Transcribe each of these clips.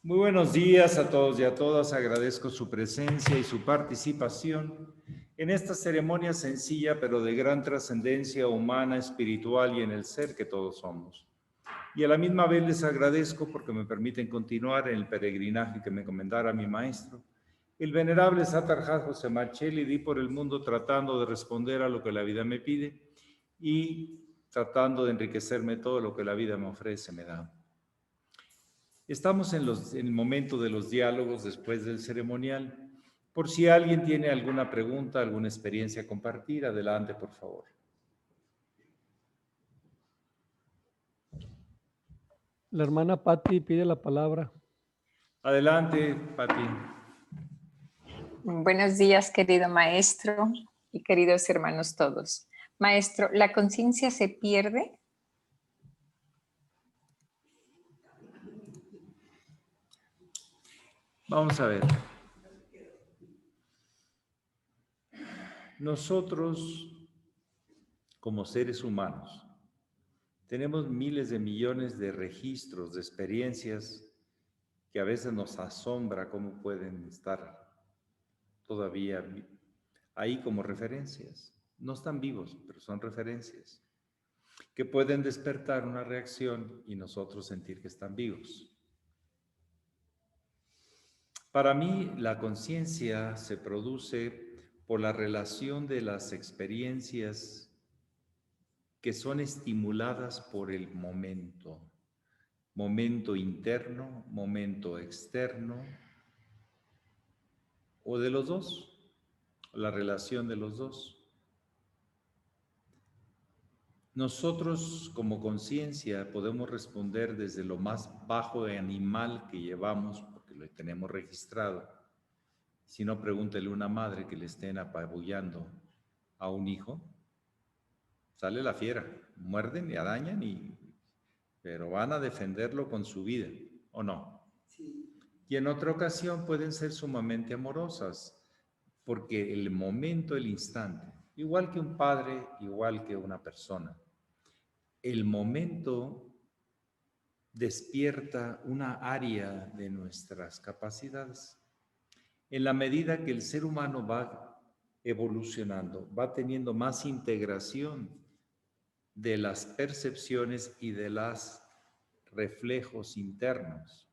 Muy buenos días a todos y a todas. Agradezco su presencia y su participación en esta ceremonia sencilla, pero de gran trascendencia humana, espiritual y en el ser que todos somos. Y a la misma vez les agradezco porque me permiten continuar en el peregrinaje que me encomendara mi maestro, el venerable Satarjat José Marcelli. Di por el mundo tratando de responder a lo que la vida me pide y tratando de enriquecerme todo lo que la vida me ofrece, me da. Estamos en el momento de los diálogos después del ceremonial. Por si alguien tiene alguna pregunta, alguna experiencia a compartir, adelante, por favor. La hermana Patti pide la palabra. Adelante, Pati. Buenos días, querido maestro y queridos hermanos todos. Maestro, ¿la conciencia se pierde? Vamos a ver. Nosotros, como seres humanos, tenemos miles de millones de registros, de experiencias que a veces nos asombra cómo pueden estar todavía ahí como referencias. No están vivos, pero son referencias que pueden despertar una reacción y nosotros sentir que están vivos. Para mí, la conciencia se produce por la relación de las experiencias que son estimuladas por el momento interno, momento externo, o de los dos, la relación de los dos. Nosotros como conciencia podemos responder desde lo más bajo de animal que llevamos, porque lo tenemos registrado. Si no, pregúntele a una madre que le estén apabullando a un hijo. Sale la fiera, muerden y arañan, pero van a defenderlo con su vida, ¿o no? Sí. Y en otra ocasión pueden ser sumamente amorosas, porque el momento, el instante, igual que un padre, igual que una persona, el momento despierta una área de nuestras capacidades. En la medida que el ser humano va evolucionando, va teniendo más integración de las percepciones y de los reflejos internos,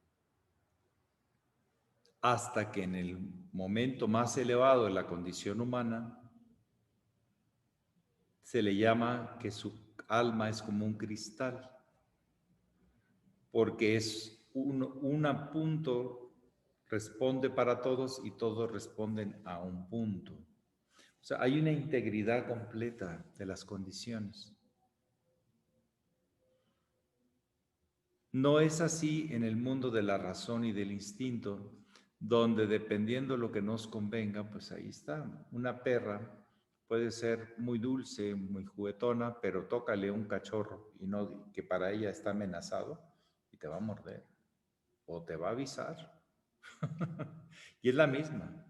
hasta que en el momento más elevado de la condición humana se le llama que su alma es como un cristal, porque es un punto, responde para todos y todos responden a un punto. O sea, hay una integridad completa de las condiciones. No es así en el mundo de la razón y del instinto, donde dependiendo lo que nos convenga, pues ahí está. Una perra puede ser muy dulce, muy juguetona, pero tócale un cachorro y no que para ella está amenazado y te va a morder o te va a avisar. Y es la misma.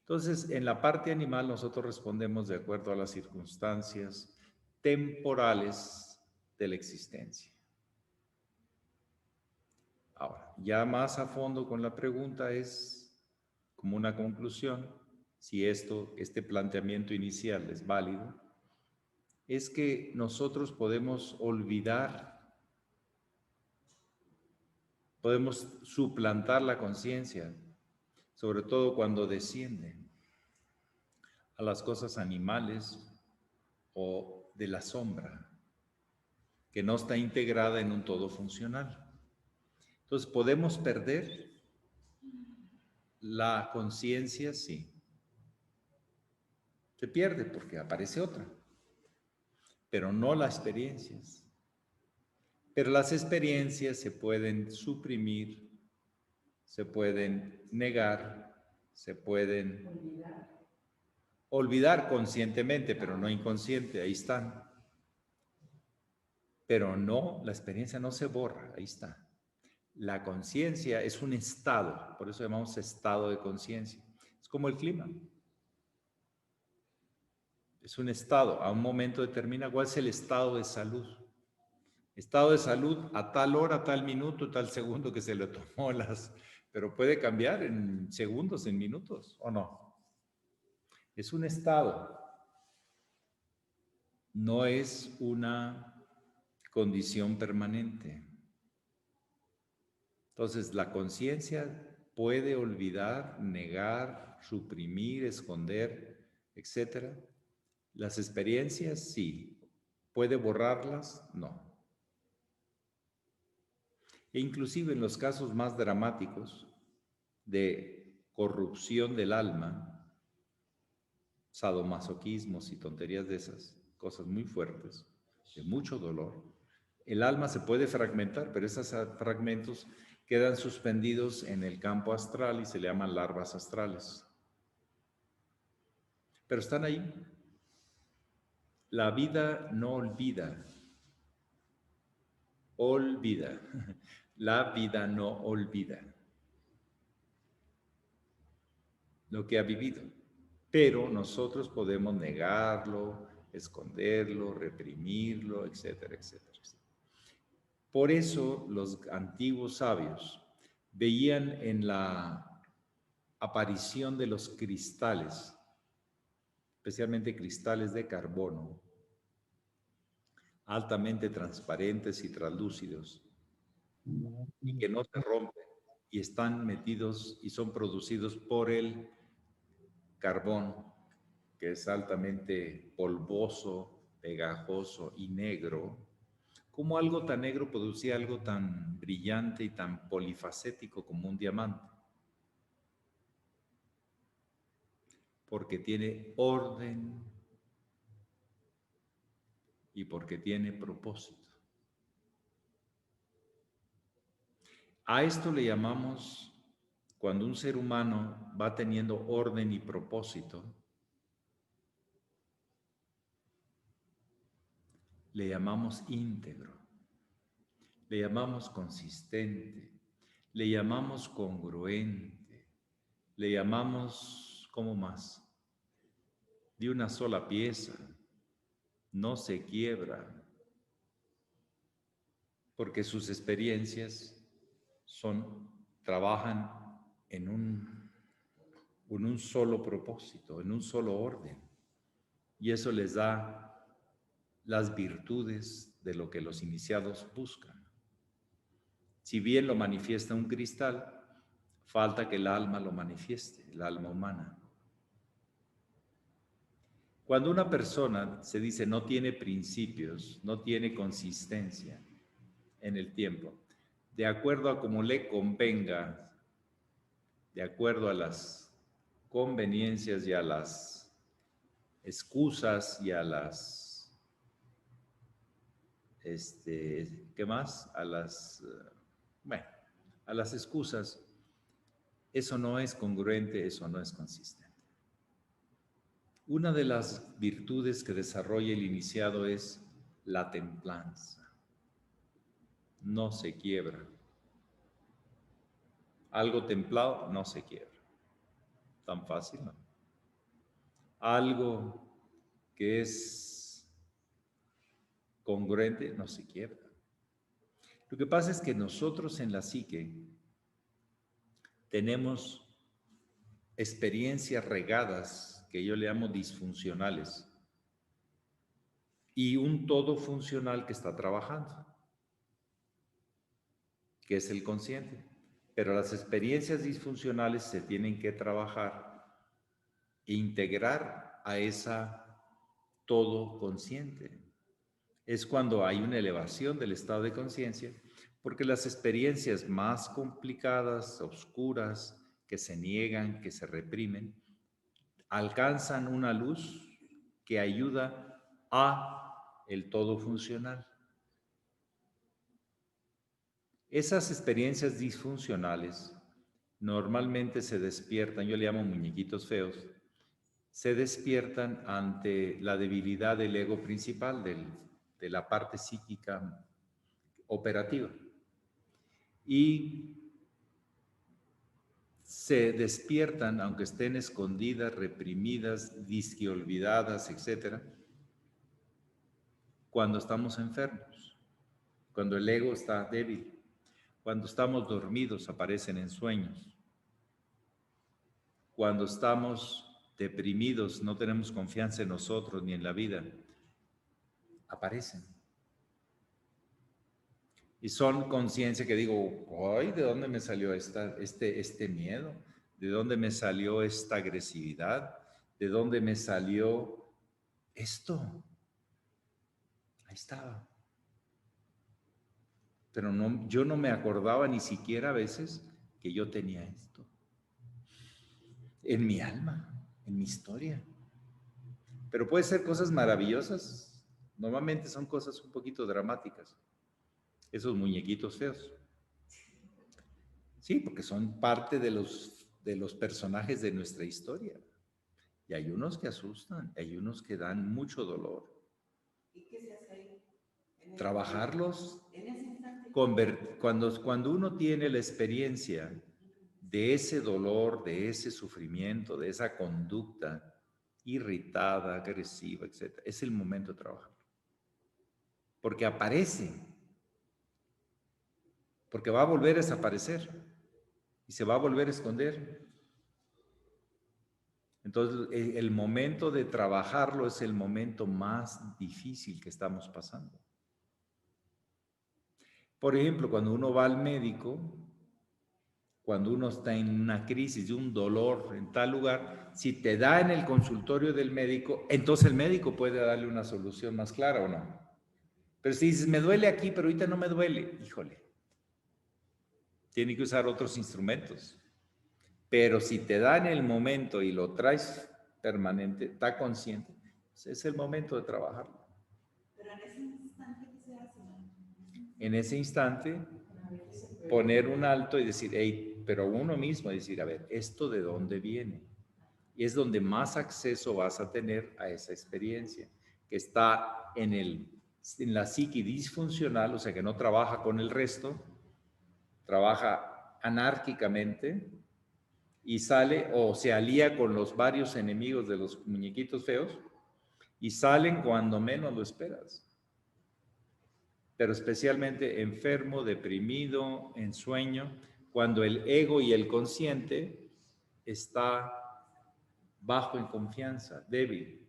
Entonces, en la parte animal nosotros respondemos de acuerdo a las circunstancias temporales de la existencia. Ahora, ya más a fondo con la pregunta es como una conclusión, si este planteamiento inicial es válido, es que nosotros podemos olvidar, podemos suplantar la conciencia, sobre todo cuando desciende a las cosas animales o de la sombra, que no está integrada en un todo funcional. Entonces, ¿podemos perder la conciencia? Sí. Se pierde porque aparece otra, pero no las experiencias. Pero las experiencias se pueden suprimir, se pueden negar, se pueden olvidar conscientemente, pero no inconsciente, ahí están. Pero no, la experiencia no se borra, ahí está. La conciencia es un estado, por eso llamamos estado de conciencia. Es como el clima. Es un estado, a un momento determinado. ¿Cuál es el estado de salud? Estado de salud a tal hora, tal minuto, tal segundo que se le tomó pero puede cambiar en segundos, en minutos, ¿o no? Es un estado, no es una condición permanente. Entonces, la conciencia puede olvidar, negar, suprimir, esconder, etc. Las experiencias, sí. ¿Puede borrarlas? No. E inclusive en los casos más dramáticos de corrupción del alma, sadomasoquismos y tonterías de esas, cosas muy fuertes, de mucho dolor, el alma se puede fragmentar, pero esos fragmentos quedan suspendidos en el campo astral y se le llaman larvas astrales. Pero están ahí. La vida no olvida. Olvida. La vida no olvida lo que ha vivido. Pero nosotros podemos negarlo, esconderlo, reprimirlo, etcétera, etcétera, etcétera. Por eso los antiguos sabios veían en la aparición de los cristales, especialmente cristales de carbono, altamente transparentes y translúcidos, y que no se rompen, y están metidos y son producidos por el carbón, que es altamente polvoso, pegajoso y negro. ¿Cómo algo tan negro producía algo tan brillante y tan polifacético como un diamante? Porque tiene orden y porque tiene propósito. A esto le llamamos, cuando un ser humano va teniendo orden y propósito, le llamamos íntegro, le llamamos consistente, le llamamos congruente, le llamamos, ¿cómo más? De una sola pieza, no se quiebra, porque sus experiencias trabajan en un solo propósito, en un solo orden, y eso les da las virtudes de lo que los iniciados buscan. Si bien lo manifiesta un cristal, falta que el alma lo manifieste, el alma humana. Cuando una persona se dice no tiene principios, no tiene consistencia en el tiempo, de acuerdo a como le convenga, de acuerdo a las conveniencias y a las excusas y a las, ¿qué más? A las excusas, eso no es congruente, eso no es consistente. Una de las virtudes que desarrolla el iniciado es la templanza. No se quiebra. Algo templado no se quiebra. Tan fácil, ¿no? Algo que es congruente no se quiebra. Lo que pasa es que nosotros en la psique tenemos experiencias regadas que yo le llamo disfuncionales y un todo funcional que está trabajando, que es el consciente. Pero las experiencias disfuncionales se tienen que trabajar e integrar a esa todo consciente. Es cuando hay una elevación del estado de conciencia, porque las experiencias más complicadas, oscuras, que se niegan, que se reprimen, alcanzan una luz que ayuda a el todo funcional. Esas experiencias disfuncionales normalmente se despiertan, yo le llamo muñequitos feos, se despiertan ante la debilidad del ego principal, de la parte psíquica operativa. Y se despiertan, aunque estén escondidas, reprimidas, disque olvidadas, etc., cuando estamos enfermos, Cuando el ego está débil. Cuando estamos dormidos aparecen en sueños. Cuando estamos deprimidos, no tenemos confianza en nosotros ni en la vida, aparecen. Y son conciencia que digo, ay, ¿de dónde me salió este miedo? ¿De dónde me salió esta agresividad? ¿De dónde me salió esto? Ahí estaba. Pero no, yo no me acordaba ni siquiera a veces que yo tenía esto. En mi alma, en mi historia. Pero puede ser cosas maravillosas. Normalmente son cosas un poquito dramáticas. Esos muñequitos feos. Sí, porque son parte de los personajes de nuestra historia. Y hay unos que asustan, hay unos que dan mucho dolor. ¿Y qué se hace ahí? Trabajarlos, En ese instante. cuando uno tiene la experiencia de ese dolor, de ese sufrimiento, de esa conducta irritada, agresiva, etc., es el momento de trabajarlo. Porque aparece, porque va a volver a desaparecer y se va a volver a esconder. Entonces, el momento de trabajarlo es el momento más difícil que estamos pasando. Por ejemplo, cuando uno va al médico, cuando uno está en una crisis de un dolor en tal lugar, si te da en el consultorio del médico, entonces el médico puede darle una solución más clara o no. Pero si dices, me duele aquí, pero ahorita no me duele, híjole, tiene que usar otros instrumentos. Pero si te da en el momento y lo traes permanente, está consciente, pues es el momento de trabajarlo. Pero en ese instante, ¿qué se hace? En ese instante, poner un alto y decir, hey, pero uno mismo decir, a ver, ¿esto de dónde viene? Y es donde más acceso vas a tener a esa experiencia, que está en la psique disfuncional, o sea, que no trabaja con el resto, trabaja anárquicamente y sale o se alía con los varios enemigos de los muñequitos feos y salen cuando menos lo esperas. Pero especialmente enfermo, deprimido, en sueño, cuando el ego y el consciente está bajo en confianza, débil.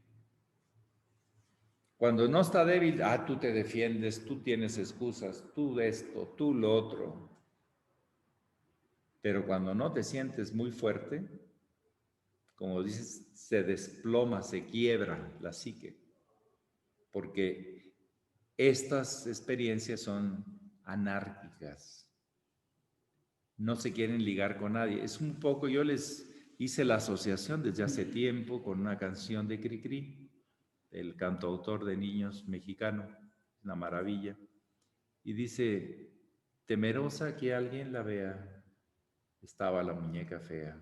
Cuando no está débil, tú te defiendes, tú tienes excusas, tú esto, tú lo otro. Pero cuando no te sientes muy fuerte, como dices, se desploma, se quiebra la psique. Porque estas experiencias son anárquicas. No se quieren ligar con nadie. Es un poco, yo les hice la asociación desde hace tiempo con una canción de Cricri, el cantautor de niños mexicano, una maravilla. Y dice, temerosa que alguien la vea, estaba la muñeca fea.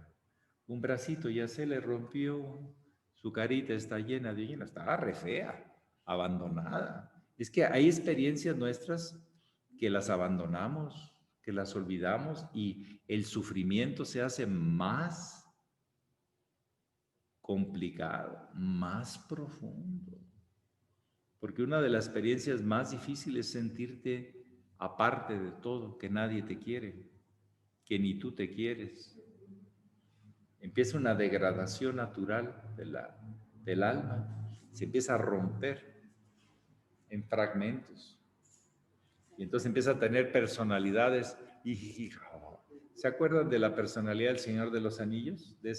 Un bracito ya se le rompió, su carita está llena de hoyuelos, estaba re fea, abandonada. Es que hay experiencias nuestras que las abandonamos, que las olvidamos y el sufrimiento se hace más complicado, más profundo. Porque una de las experiencias más difíciles es sentirte aparte de todo, que nadie te quiere, que ni tú te quieres. Empieza una degradación natural del alma, se empieza a romper en fragmentos. Y entonces empieza a tener personalidades. ¿Se acuerdan de la personalidad del Señor de los Anillos? De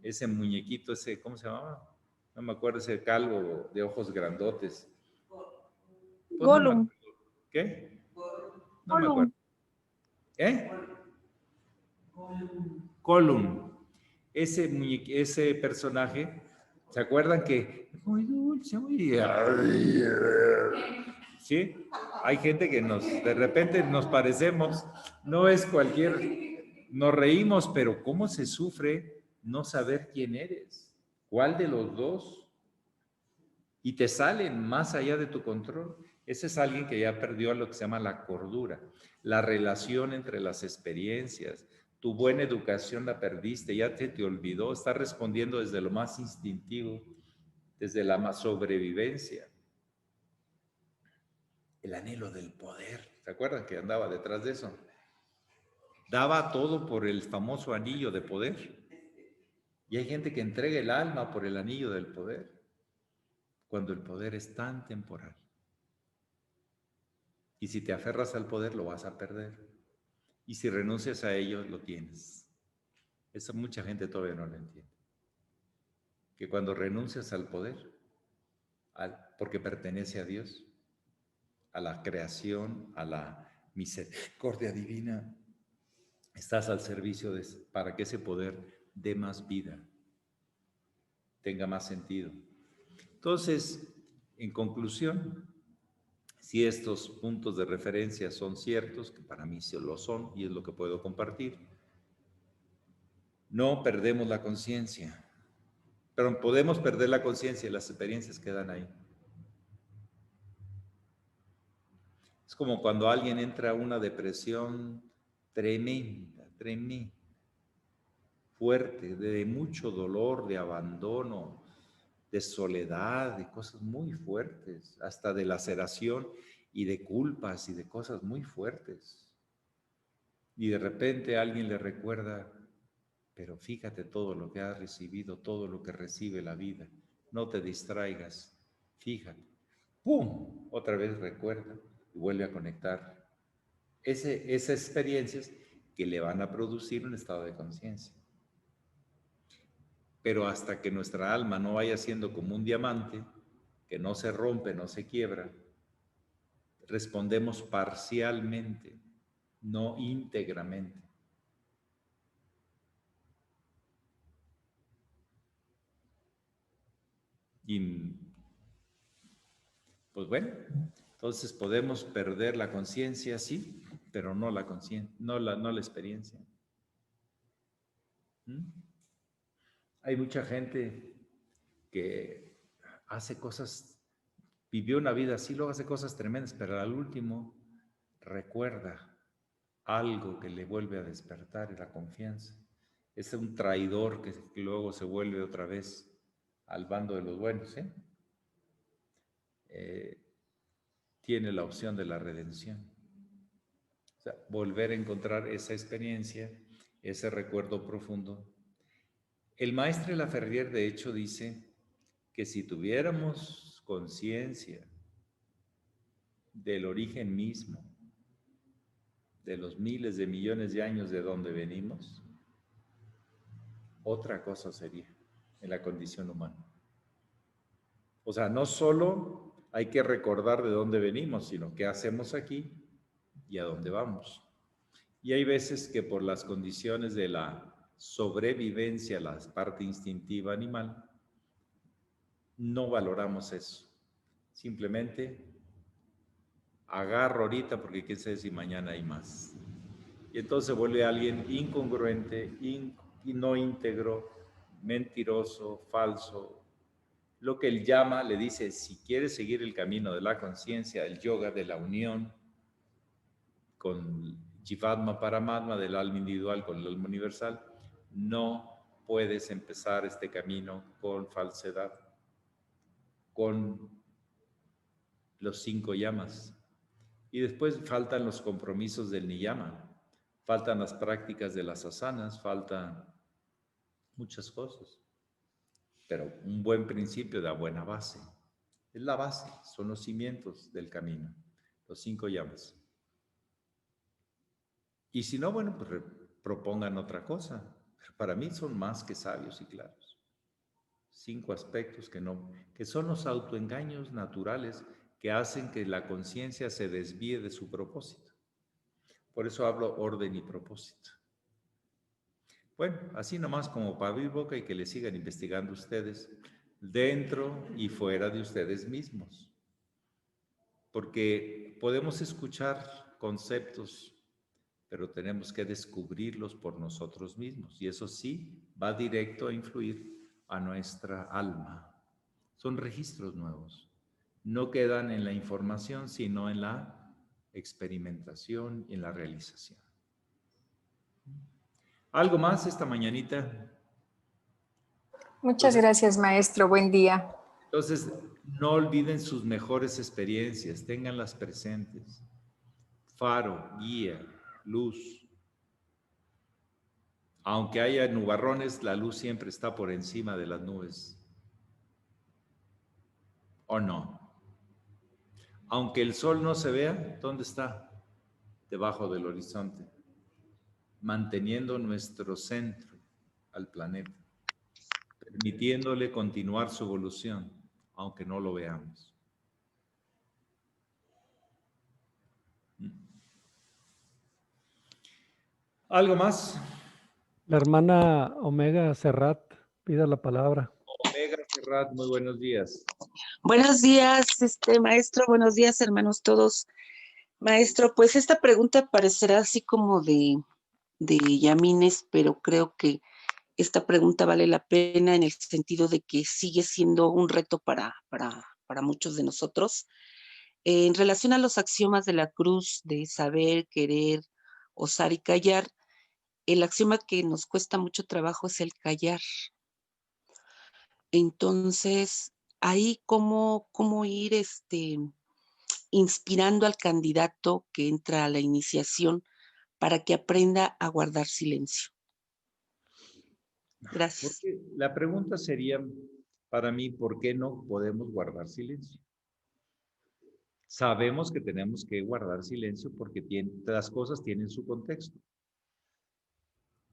ese muñequito, ¿cómo se llamaba? No me acuerdo, ese calvo de ojos grandotes. Pues Gollum. ¿Qué? No me acuerdo. Gollum. Ese personaje, ¿se acuerdan que muy dulce, muy... ¿Sí? Hay gente que de repente nos parecemos, no es nos reímos, pero ¿cómo se sufre no saber quién eres? ¿Cuál de los dos? Y te salen más allá de tu control. Ese es alguien que ya perdió lo que se llama la cordura, la relación entre las experiencias. Tu buena educación la perdiste, ya te olvidó, está respondiendo desde lo más instintivo, desde la más sobrevivencia. el anhelo del poder. ¿Se acuerdan que andaba detrás de eso? Daba todo por el famoso anillo de poder. Y hay gente que entrega el alma por el anillo del poder, cuando el poder es tan temporal. Y si te aferras al poder, lo vas a perder. Y si renuncias a ello, lo tienes. Eso mucha gente todavía no lo entiende. Que cuando renuncias al poder, porque pertenece a Dios, a la creación, a la misericordia divina, estás al servicio para que ese poder dé más vida, tenga más sentido. Entonces, en conclusión, si estos puntos de referencia son ciertos, que para mí sí lo son y es lo que puedo compartir, no perdemos la conciencia, pero podemos perder la conciencia y las experiencias quedan ahí. Es como cuando alguien entra a una depresión tremenda, fuerte, de mucho dolor, de abandono, de soledad, de cosas muy fuertes, hasta de laceración y de culpas y de cosas muy fuertes. Y de repente alguien le recuerda, pero fíjate todo lo que has recibido, todo lo que recibe la vida, no te distraigas, fíjate. ¡Pum! Otra vez recuerda y vuelve a conectar. Esas experiencias que le van a producir un estado de conciencia. Pero hasta que nuestra alma no vaya siendo como un diamante, que no se rompe, no se quiebra, respondemos parcialmente, no íntegramente. Y pues bueno, entonces podemos perder la conciencia, sí, pero no la conciencia, no la experiencia. Hay mucha gente que hace cosas, vivió una vida así, luego hace cosas tremendas, pero al último recuerda algo que le vuelve a despertar la confianza. Es un traidor que luego se vuelve otra vez al bando de los buenos, tiene la opción de la redención. O sea, volver a encontrar esa experiencia, ese recuerdo profundo. El maestre Laferrier, de hecho, dice que si tuviéramos conciencia del origen mismo, de los miles de millones de años de donde venimos, otra cosa sería en la condición humana. O sea, no solo hay que recordar de dónde venimos, sino qué hacemos aquí y a dónde vamos. Y hay veces que por las condiciones de la sobrevivencia, la parte instintiva animal, no valoramos eso. Simplemente agarro ahorita porque quién sabe si mañana hay más. Y entonces vuelve alguien incongruente, no íntegro, mentiroso, falso. Lo que él llama, le dice, si quieres seguir el camino de la conciencia, el yoga de la unión con Jivatma Paramatma, del alma individual con el alma universal, no puedes empezar este camino con falsedad, con los 5 yamas. Y después faltan los compromisos del niyama, faltan las prácticas de las asanas, faltan muchas cosas. Pero un buen principio da buena base. Es la base, son los cimientos del camino, los 5 yamas. Y si no, bueno, pues propongan otra cosa. Pero para mí son más que sabios y claros. 5 aspectos que son los autoengaños naturales que hacen que la conciencia se desvíe de su propósito. Por eso hablo orden y propósito. Bueno, así nomás como para abrir boca y que le sigan investigando ustedes dentro y fuera de ustedes mismos. Porque podemos escuchar conceptos, pero tenemos que descubrirlos por nosotros mismos. Y eso sí va directo a influir a nuestra alma. Son registros nuevos. No quedan en la información, sino en la experimentación y en la realización. ¿Algo más esta mañanita? Muchas gracias, maestro. Buen día. Entonces, no olviden sus mejores experiencias, ténganlas presentes. Faro, guía, luz. Aunque haya nubarrones, la luz siempre está por encima de las nubes. ¿O no? Aunque el sol no se vea, ¿dónde está? Debajo del horizonte, manteniendo nuestro centro al planeta, permitiéndole continuar su evolución, aunque no lo veamos. ¿Algo más? La hermana Omega Serrat pide la palabra. Omega Serrat, muy buenos días. Buenos días, maestro. Buenos días, hermanos todos. Maestro, pues esta pregunta parecerá así como de Yamines, pero creo que esta pregunta vale la pena en el sentido de que sigue siendo un reto para muchos de nosotros. En relación a los axiomas de la cruz de saber, querer, osar y callar, el axioma que nos cuesta mucho trabajo es el callar. Entonces, ahí cómo ir inspirando al candidato que entra a la iniciación para que aprenda a guardar silencio. Gracias. Porque la pregunta sería para mí, ¿por qué no podemos guardar silencio? Sabemos que tenemos que guardar silencio porque las cosas tienen su contexto,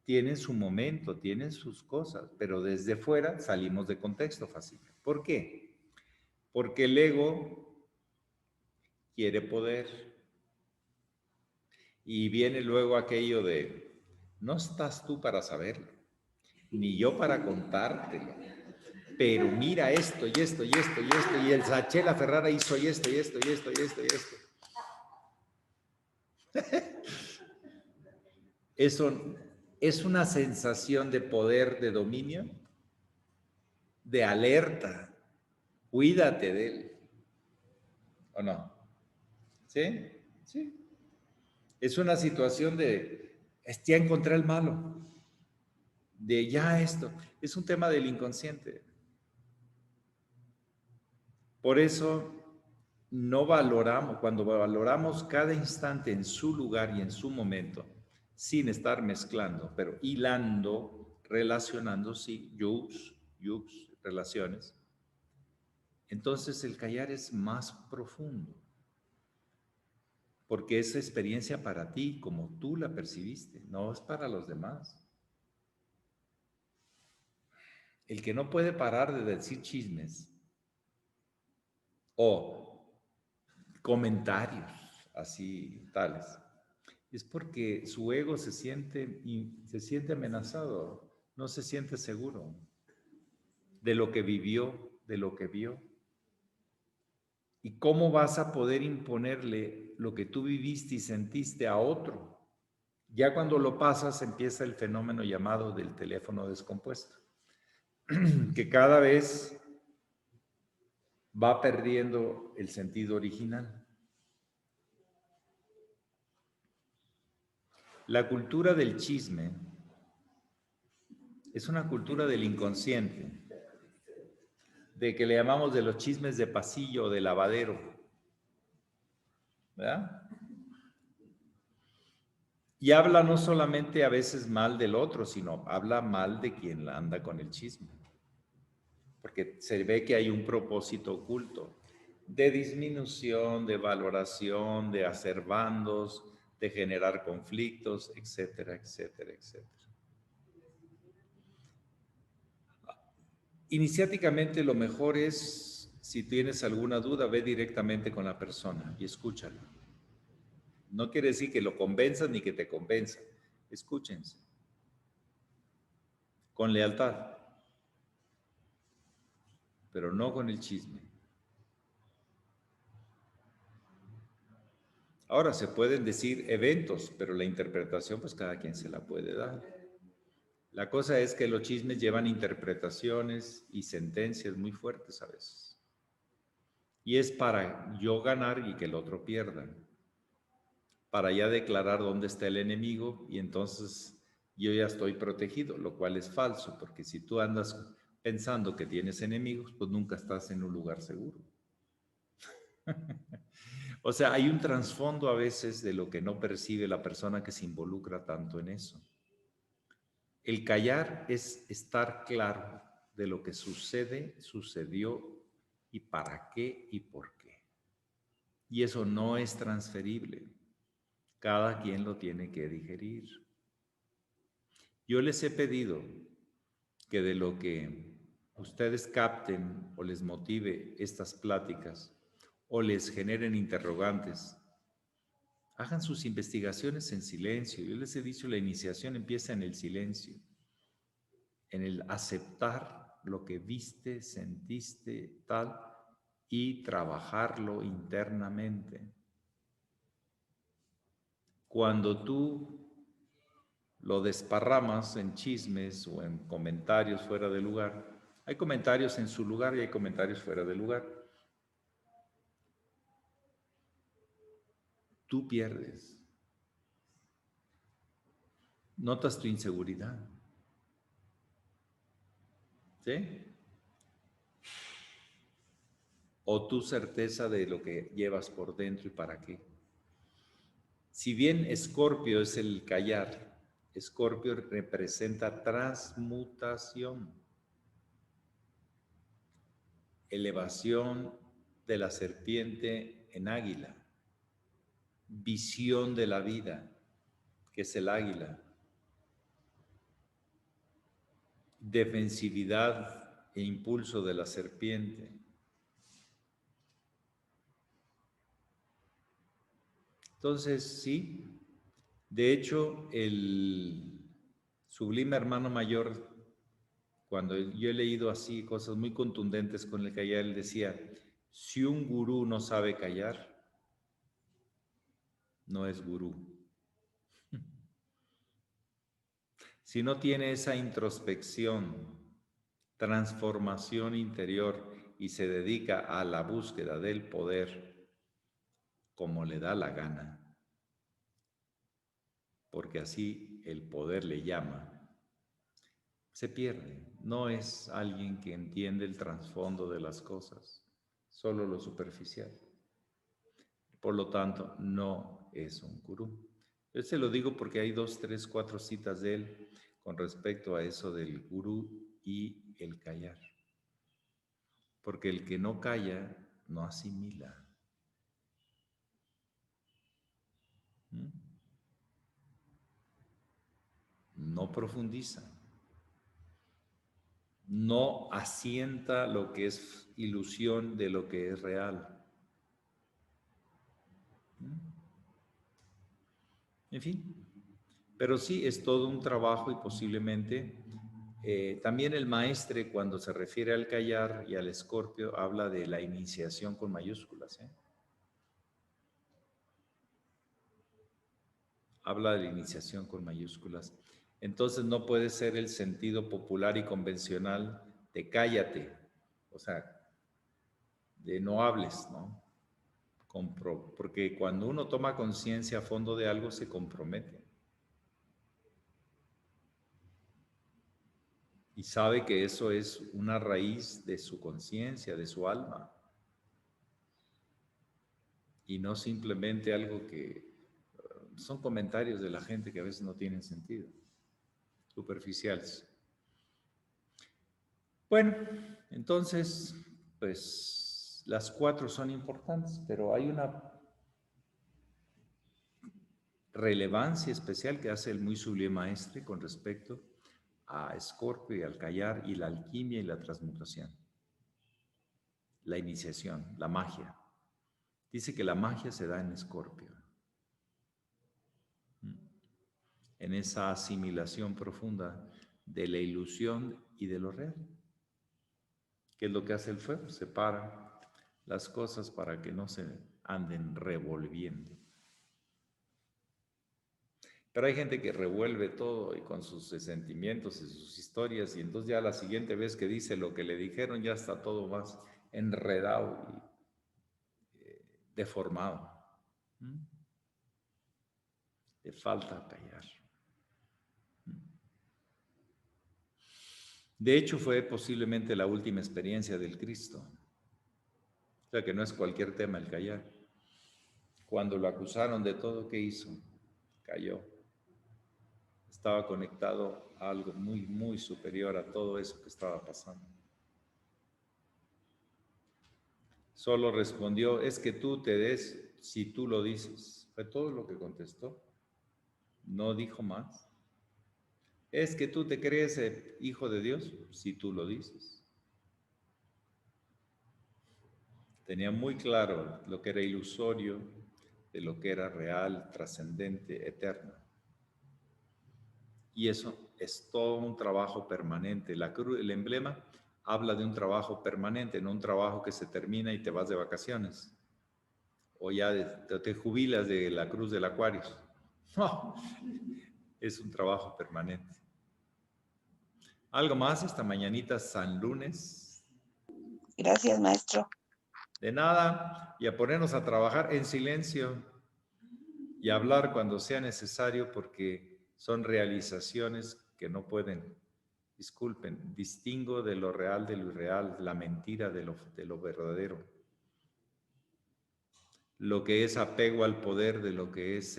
tienen su momento, tienen sus cosas, pero desde fuera salimos de contexto fácilmente. ¿Por qué? Porque el ego quiere poder y viene luego aquello de, no estás tú para saberlo, ni yo para contártelo, pero mira esto y esto y esto y esto, y el Sachela Ferrara hizo y esto y esto y esto y esto y esto. Eso es una sensación de poder, de dominio, de alerta. Cuídate de él. ¿O no? ¿Sí? Sí. Es una situación de, ya encontré el malo. De ya esto. Es un tema del inconsciente. Por eso no valoramos, cuando valoramos cada instante en su lugar y en su momento, sin estar mezclando, pero hilando, relacionando, sí, relaciones, entonces el callar es más profundo, porque esa experiencia para ti, como tú la percibiste, no es para los demás. El que no puede parar de decir chismes o comentarios así tales, es porque su ego se siente amenazado, no se siente seguro de lo que vivió, de lo que vio. ¿Y cómo vas a poder imponerle lo que tú viviste y sentiste a otro? Ya cuando lo pasas empieza el fenómeno llamado del teléfono descompuesto, que cada vez va perdiendo el sentido original. La cultura del chisme es una cultura del inconsciente, de que le llamamos de los chismes de pasillo o de lavadero, ¿verdad? Y habla no solamente a veces mal del otro, sino habla mal de quien anda con el chisme. Porque se ve que hay un propósito oculto de disminución, de valoración, de hacer bandos, de generar conflictos, etcétera, etcétera, etcétera. Iniciáticamente lo mejor es, si tienes alguna duda, ve directamente con la persona y escúchala. No quiere decir que lo convenzas ni que te convenza. Escúchense. Con lealtad. Pero no con el chisme. Ahora, se pueden decir eventos, pero la interpretación, pues cada quien se la puede dar. La cosa es que los chismes llevan interpretaciones y sentencias muy fuertes a veces. Y es para yo ganar y que el otro pierda. Para ya declarar dónde está el enemigo y entonces yo ya estoy protegido, lo cual es falso, porque si tú andas pensando que tienes enemigos, pues nunca estás en un lugar seguro. O sea, hay un trasfondo a veces de lo que no percibe la persona que se involucra tanto en eso. El callar es estar claro de lo que sucede, sucedió y para qué y por qué. Y eso no es transferible. Cada quien lo tiene que digerir. Yo les he pedido que de lo que ustedes capten o les motive estas pláticas o les generen interrogantes, hagan sus investigaciones en silencio. Yo les he dicho, la iniciación empieza en el silencio, en el aceptar lo que viste, sentiste, tal, y trabajarlo internamente. Cuando tú lo desparramas en chismes o en comentarios fuera de lugar, hay comentarios en su lugar y hay comentarios fuera de lugar. Tú pierdes. Notas tu inseguridad. ¿Sí? O tu certeza de lo que llevas por dentro y para qué. Si bien Escorpio es el callar, Escorpio representa transmutación, elevación de la serpiente en águila, visión de la vida, que es el águila, defensividad e impulso de la serpiente. Entonces, sí, de hecho, el sublime hermano mayor, cuando yo he leído así cosas muy contundentes con el callar, él decía, si un gurú no sabe callar, no es gurú. Si no tiene esa introspección, transformación interior y se dedica a la búsqueda del poder como le da la gana, porque así el poder le llama, se pierde. No es alguien que entiende el trasfondo de las cosas, solo lo superficial. Por lo tanto, no es un gurú. Yo se lo digo porque hay 2, 3, 4 citas de él con respecto a eso del gurú y el callar. Porque el que no calla, no asimila. No profundiza. No asienta lo que es ilusión de lo que es real. En fin, pero sí es todo un trabajo y posiblemente también el maestre cuando se refiere al callar y al Escorpio habla de la iniciación con mayúsculas. Habla de la iniciación con mayúsculas. Entonces no puede ser el sentido popular y convencional de cállate, o sea, de no hables, ¿no? Porque cuando uno toma conciencia a fondo de algo se compromete. Y sabe que eso es una raíz de su conciencia, de su alma. Y no simplemente algo que son comentarios de la gente que a veces no tienen sentido, superficiales. Bueno, entonces, pues las 4 son importantes, pero hay una relevancia especial que hace el muy sublime maestre con respecto a Escorpio y al callar y la alquimia y la transmutación. La iniciación, la magia. Dice que la magia se da en Escorpio. En esa asimilación profunda de la ilusión y de lo real. ¿Qué es lo que hace el fuego? Separa las cosas para que no se anden revolviendo. Pero hay gente que revuelve todo y con sus sentimientos y sus historias y entonces ya la siguiente vez que dice lo que le dijeron ya está todo más enredado y deformado. Le falta callar. De hecho, fue posiblemente la última experiencia del Cristo. O sea, que no es cualquier tema el callar. Cuando lo acusaron de todo, ¿qué hizo? Cayó. Estaba conectado a algo muy, muy superior a todo eso que estaba pasando. Solo respondió, es que tú te des si tú lo dices. Fue todo lo que contestó. No dijo más. Es que tú te crees hijo de Dios si tú lo dices. Tenía muy claro lo que era ilusorio, de lo que era real, trascendente, eterno. Y eso es todo un trabajo permanente. La cruz, el emblema, habla de un trabajo permanente, no un trabajo que se termina y te vas de vacaciones. O ya te jubilas de la cruz del Aquarius. No, es un trabajo permanente. ¿Algo más esta mañanita San Lunes? Gracias, maestro. De nada, y a ponernos a trabajar en silencio y a hablar cuando sea necesario, porque son realizaciones que no pueden, disculpen, distingo de lo real de lo irreal, la mentira de lo verdadero. Lo que es apego al poder de lo que es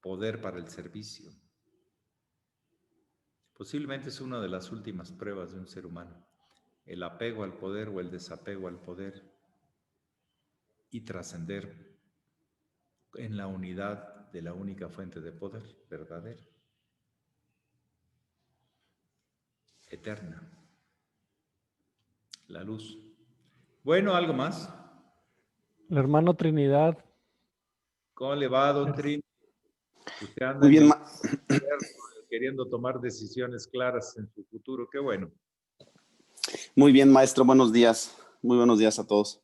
poder para el servicio. Posiblemente es una de las últimas pruebas de un ser humano, el apego al poder o el desapego al poder y trascender en la unidad de la única fuente de poder verdadera, eterna, la luz. Bueno, ¿algo más? El hermano Trinidad. ¿Cómo le va, don Trin? Usted anda Muy bien, queriendo tomar decisiones claras en su futuro. Qué bueno. muy bien, maestro. Buenos días. Muy buenos días a todos.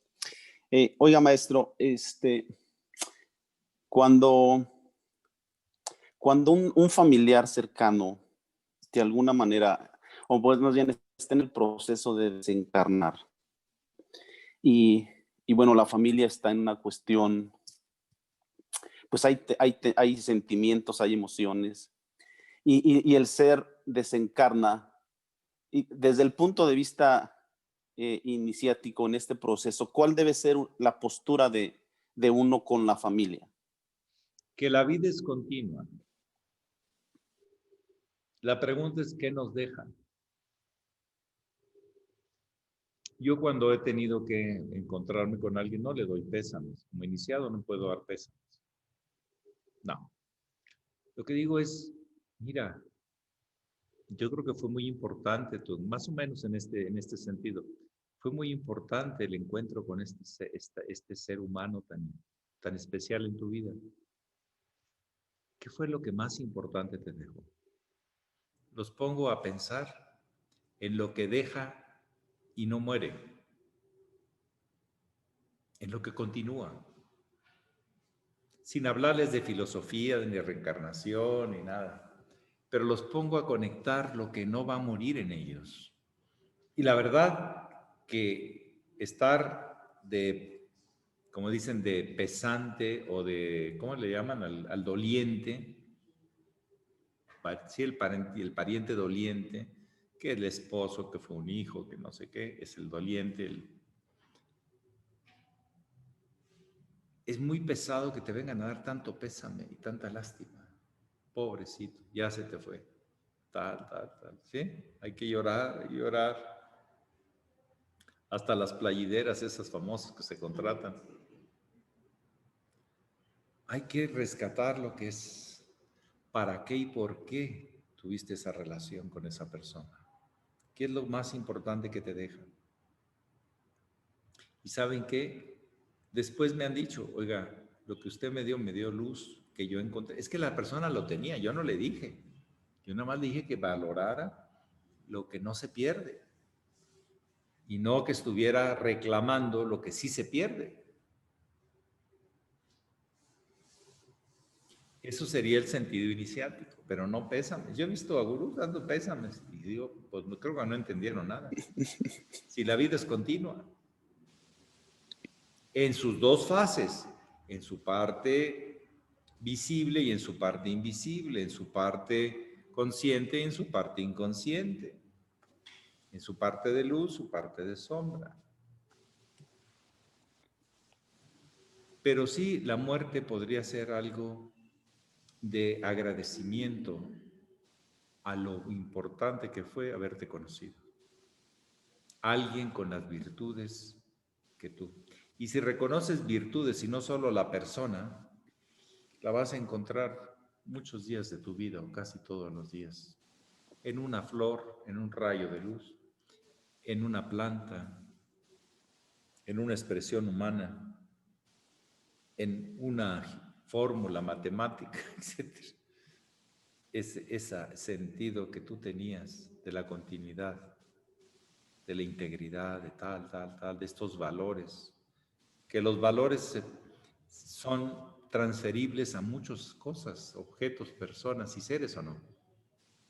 Oiga, maestro, cuando un familiar cercano, de alguna manera, o pues más bien está en el proceso de desencarnar, y bueno, la familia está en una cuestión, pues hay sentimientos, hay emociones, y el ser desencarna, y desde el punto de vista iniciático en este proceso, ¿cuál debe ser la postura de uno con la familia? Que la vida es continua. La pregunta es, ¿qué nos deja? Yo cuando he tenido que encontrarme con alguien, no le doy pésames. Como iniciado no puedo dar pésames. No. Lo que digo es, mira, yo creo que fue muy importante, más o menos en este sentido, fue muy importante el encuentro con este ser humano tan especial en tu vida. ¿Qué fue lo que más importante te dejó? Los pongo a pensar en lo que deja y no muere, en lo que continúa, sin hablarles de filosofía, ni de reencarnación, ni nada, pero los pongo a conectar lo que no va a morir en ellos. Y la verdad que estar como dicen, de pesante o de, ¿cómo le llaman? Al doliente, sí, el pariente doliente, que el esposo, que fue un hijo, que no sé qué, es el doliente. Es muy pesado que te vengan a dar tanto pésame y tanta lástima. Pobrecito, ya se te fue. Tal, ¿sí? Hay que llorar, llorar. Hasta las playideras, esas famosas que se contratan. Hay que rescatar lo que es, para qué y por qué tuviste esa relación con esa persona. ¿Qué es lo más importante que te deja? ¿Y saben qué? Después me han dicho, oiga, lo que usted me dio luz, que yo encontré. Es que la persona lo tenía, yo no le dije. Yo nada más le dije que valorara lo que no se pierde. Y no que estuviera reclamando lo que sí se pierde. Eso sería el sentido iniciático, pero no pésames. Yo he visto a gurús dando pésames y digo, pues creo que no entendieron nada. Si la vida es continua, en sus dos fases, en su parte visible y en su parte invisible, en su parte consciente y en su parte inconsciente. en su parte de luz, su parte de sombra. Pero sí, la muerte podría ser algo de agradecimiento a lo importante que fue haberte conocido. Alguien con las virtudes que tú. Y si reconoces virtudes y no solo la persona, la vas a encontrar muchos días de tu vida o casi todos los días. En una flor, en un rayo de luz, en una planta, en una expresión humana, en una fórmula matemática, etc. Ese sentido que tú tenías de la continuidad, de la integridad, de tal, de estos valores, que los valores son transferibles a muchas cosas, objetos, personas y seres, ¿o no?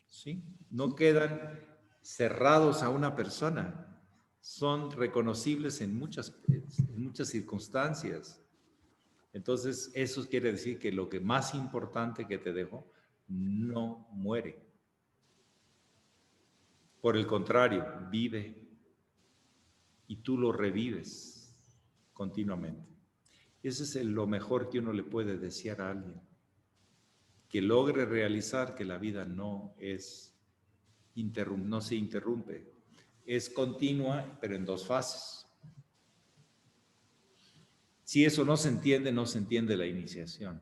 ¿Sí? No quedan cerrados a una persona, son reconocibles en muchas circunstancias. Entonces, eso quiere decir que lo que más importante que te dejó no muere. Por el contrario, vive y tú lo revives continuamente. Eso es lo mejor que uno le puede desear a alguien, que logre realizar que la vida no se interrumpe, es continua, pero en dos fases. Si eso no se entiende la iniciación.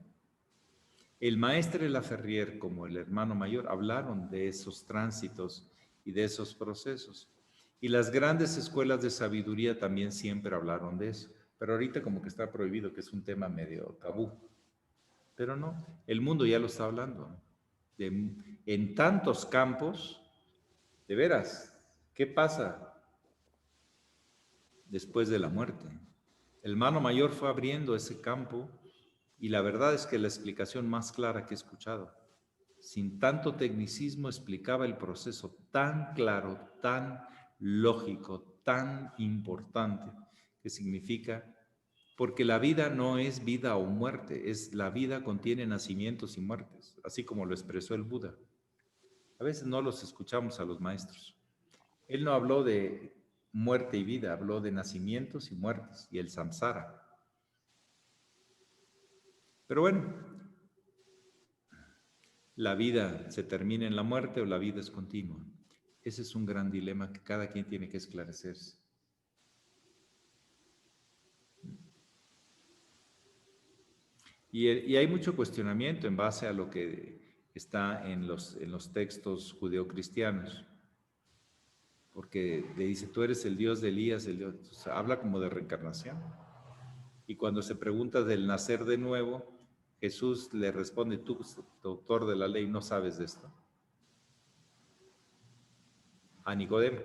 El maestre Laferrier, como el hermano mayor, hablaron de esos tránsitos y de esos procesos. Y las grandes escuelas de sabiduría también siempre hablaron de eso. Pero ahorita como que está prohibido, que es un tema medio tabú. Pero no, el mundo ya lo está hablando. En tantos campos, de veras, ¿qué pasa después de la muerte? El hermano mayor fue abriendo ese campo y la verdad es que la explicación más clara que he escuchado, sin tanto tecnicismo, explicaba el proceso tan claro, tan lógico, tan importante, que significa, porque la vida no es vida o muerte, la vida contiene nacimientos y muertes, así como lo expresó el Buda. A veces no los escuchamos a los maestros. Él no habló de muerte y vida, habló de nacimientos y muertes y el samsara. Pero bueno, la vida se termina en la muerte o la vida es continua. Ese es un gran dilema que cada quien tiene que esclarecerse. Y hay mucho cuestionamiento en base a lo que está en los textos judeocristianos. Porque le dice, tú eres el Dios de Elías, o sea, habla como de reencarnación. Y cuando se pregunta del nacer de nuevo, Jesús le responde, tú, doctor de la ley, ¿no sabes de esto? A Nicodemo.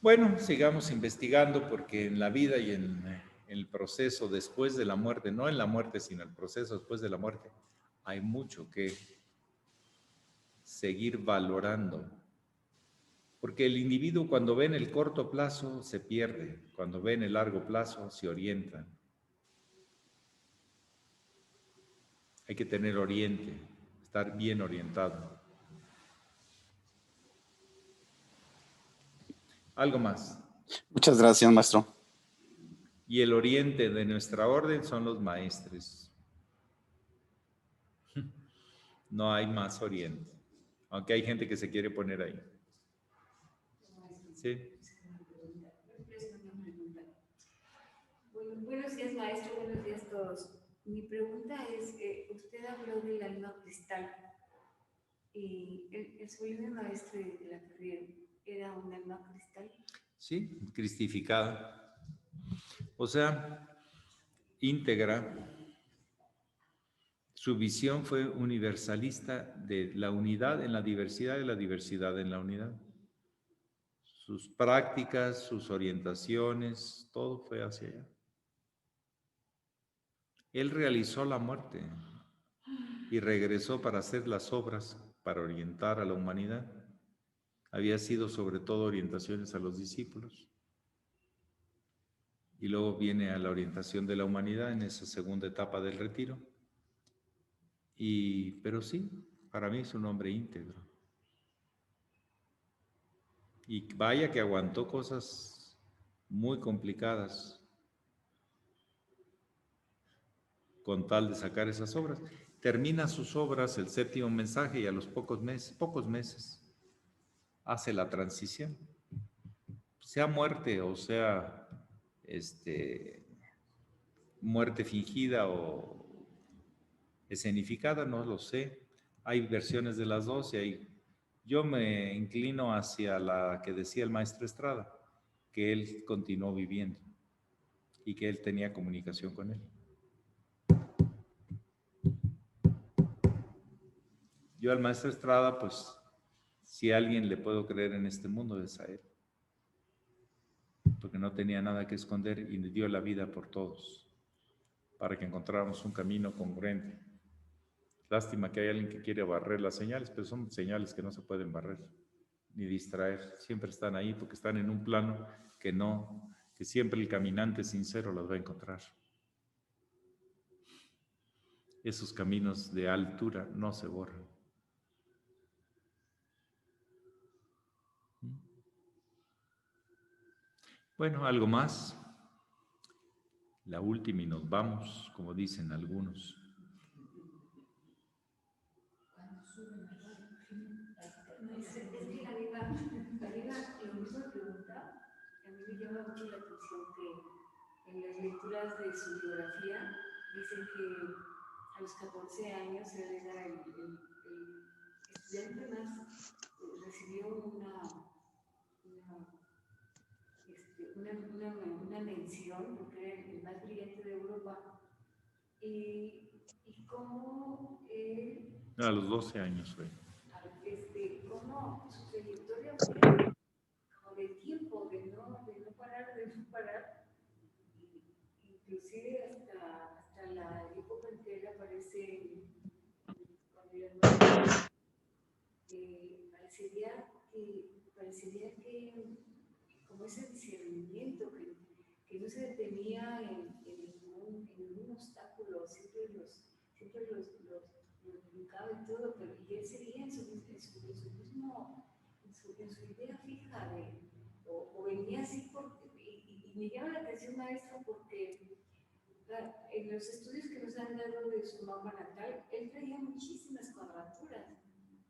Bueno, sigamos investigando porque en la vida y en el proceso después de la muerte, no en la muerte, sino el proceso después de la muerte, hay mucho que seguir valorando. Porque el individuo cuando ve en el corto plazo se pierde, cuando ve en el largo plazo se orienta. Hay que tener oriente, estar bien orientado. Algo más. Muchas gracias, maestro. Y el oriente de nuestra orden son los maestres. No hay más oriente, aunque hay gente que se quiere poner ahí. ¿Sí? Buenos días, maestro. Buenos días a todos. Mi pregunta es, usted habló del alma cristal. ¿Y el sublime maestro de la carrera era un alma cristal? Sí, cristificada. O sea, íntegra. Su visión fue universalista de la unidad en la diversidad y la diversidad en la unidad. Sus prácticas, sus orientaciones, todo fue hacia allá. Él realizó la muerte y regresó para hacer las obras, para orientar a la humanidad. Había sido sobre todo orientaciones a los discípulos. Y luego viene a la orientación de la humanidad en esa segunda etapa del retiro. Pero sí, para mí es un hombre íntegro. Y vaya que aguantó cosas muy complicadas con tal de sacar esas obras. Termina sus obras, el séptimo mensaje, y a los pocos meses hace la transición. Sea muerte o sea muerte fingida o escenificada, no lo sé. Hay versiones de las dos y yo me inclino hacia la que decía el maestro Estrada, que él continuó viviendo y que él tenía comunicación con él. Yo al maestro Estrada, pues, si a alguien le puedo creer en este mundo es a él, porque no tenía nada que esconder y dio la vida por todos, para que encontráramos un camino congruente. Lástima que hay alguien que quiere barrer las señales, pero son señales que no se pueden barrer ni distraer, siempre están ahí porque están en un plano que siempre el caminante sincero las va a encontrar. Esos caminos de altura no se borran. Bueno, algo más. La última y nos vamos, como dicen algunos. La misma pregunta, a mí me llama mucho la atención que en las lecturas de su biografía dicen que a los 14 años él era el estudiante más, recibió una mención porque era el más brillante de Europa. Y cómo él... A los 12 años fue. Cómo su trayectoria fue como de tiempo, de no parar, inclusive hasta la época en que él aparece cuando ya parecería que como ese discernimiento que no se detenía en ningún obstáculo, siempre los brincaba y todo, pero y él seguía en su idea fija o venía así y me llama la atención, maestro, porque en los estudios que nos han dado de su mapa natal, él traía muchísimas cuadraturas.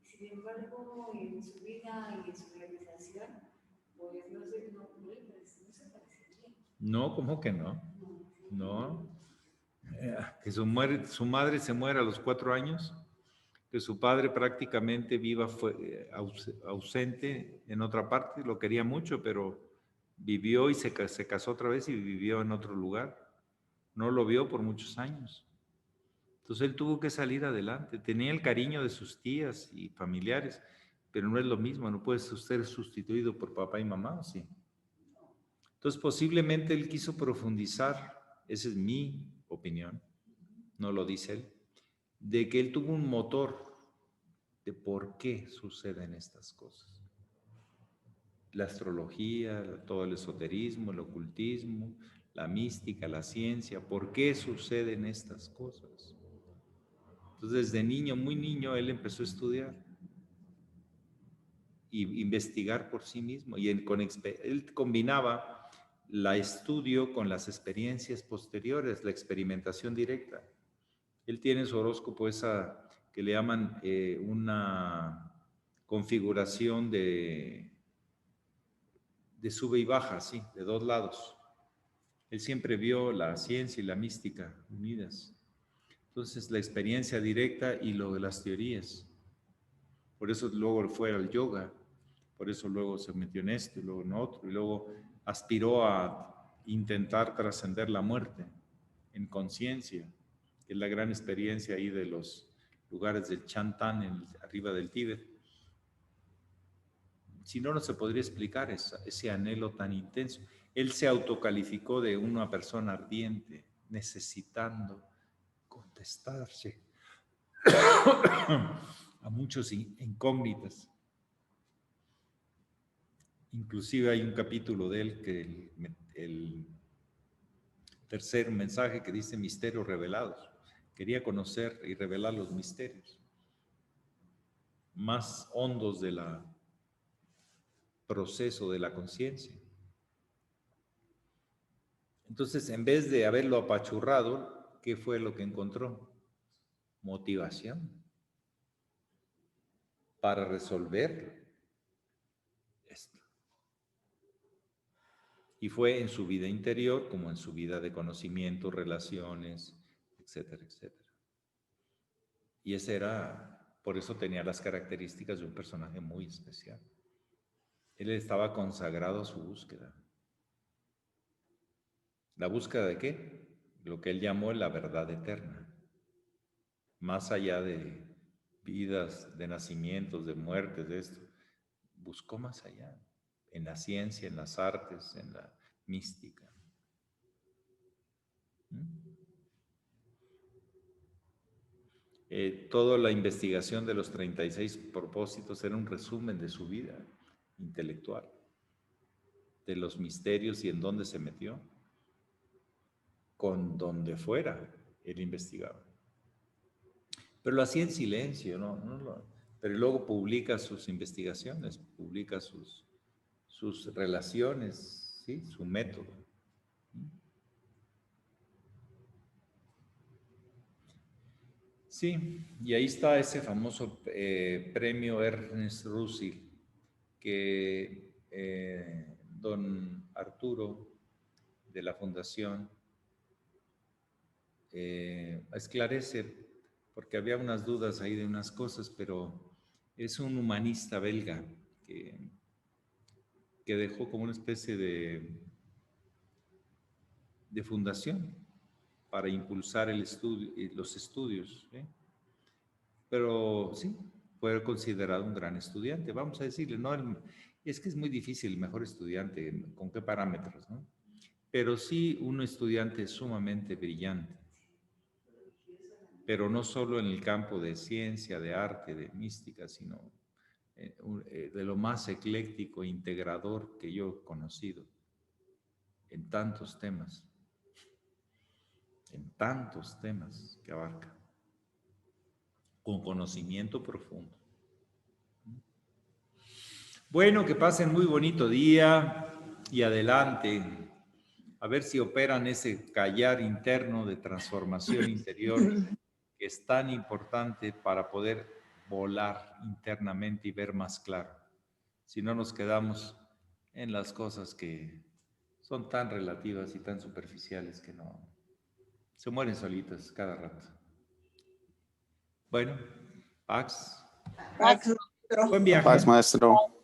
Sin embargo, en su vida y en su realización, pues no se parecería. No, ¿cómo que no? No. Que su madre se muera a los 4 años, que su padre prácticamente ausente en otra parte, lo quería mucho, pero vivió y se casó otra vez y vivió en otro lugar. No lo vio por muchos años. Entonces él tuvo que salir adelante. Tenía el cariño de sus tías y familiares, pero no es lo mismo, no puedes ser sustituido por papá y mamá, ¿sí? Entonces posiblemente él quiso profundizar, esa es mi opinión, no lo dice él, de que él tuvo un motor de por qué suceden estas cosas. La astrología, todo el esoterismo, el ocultismo, la mística, la ciencia, ¿por qué suceden estas cosas? Entonces, desde niño, muy niño, él empezó a estudiar y investigar por sí mismo. Y él combinaba el estudio con las experiencias posteriores, la experimentación directa. Él tiene en su horóscopo esa que le llaman una configuración de sube y baja, sí, de 2 lados. Él siempre vio la ciencia y la mística unidas. Entonces, la experiencia directa y lo de las teorías. Por eso luego fue al yoga, por eso luego se metió en esto y luego en otro, y luego aspiró a intentar trascender la muerte en conciencia, que es la gran experiencia ahí de los lugares del Chantan, arriba del Tíbet. Si no, no se podría explicar ese anhelo tan intenso. Él se autocalificó de una persona ardiente, necesitando contestarse a muchos incógnitas. Inclusive hay un capítulo de él que el tercer mensaje que dice misterios revelados. Quería conocer y revelar los misterios más hondos de la proceso de la conciencia. Entonces, en vez de haberlo apachurrado, ¿qué fue lo que encontró? Motivación para resolver esto. Y fue en su vida interior como en su vida de conocimiento, relaciones, etcétera, etcétera. Y ese era, por eso tenía las características de un personaje muy especial. Él estaba consagrado a su búsqueda. ¿La búsqueda de qué? Lo que él llamó la verdad eterna. Más allá de vidas, de nacimientos, de muertes, de esto. Buscó más allá. En la ciencia, en las artes, en la mística. Toda la investigación de los 36 propósitos era un resumen de su vida intelectual, de los misterios y en dónde se metió, con donde fuera él investigaba. Pero lo hacía en silencio, pero luego publica sus investigaciones, publica sus relaciones, ¿sí? Su método. Sí, y ahí está ese famoso premio Ernest Russell que don Arturo de la Fundación esclarece, porque había unas dudas ahí de unas cosas, pero es un humanista belga que dejó como una especie de fundación para impulsar los estudios. Pero sí, fue considerado un gran estudiante, vamos a decirle, ¿no? Es que es muy difícil el mejor estudiante, ¿con qué parámetros, no? Pero sí un estudiante sumamente brillante, pero no solo en el campo de ciencia, de arte, de mística, sino de lo más ecléctico e integrador que yo he conocido en tantos temas que abarca, con conocimiento profundo. Bueno, que pasen muy bonito día y adelante. A ver si operan ese callar interno de transformación interior que es tan importante para poder volar internamente y ver más claro. Si no nos quedamos en las cosas que son tan relativas y tan superficiales que no se mueren solitas cada rato. Bueno, Pax. Pax, Buen viaje. Paz, maestro.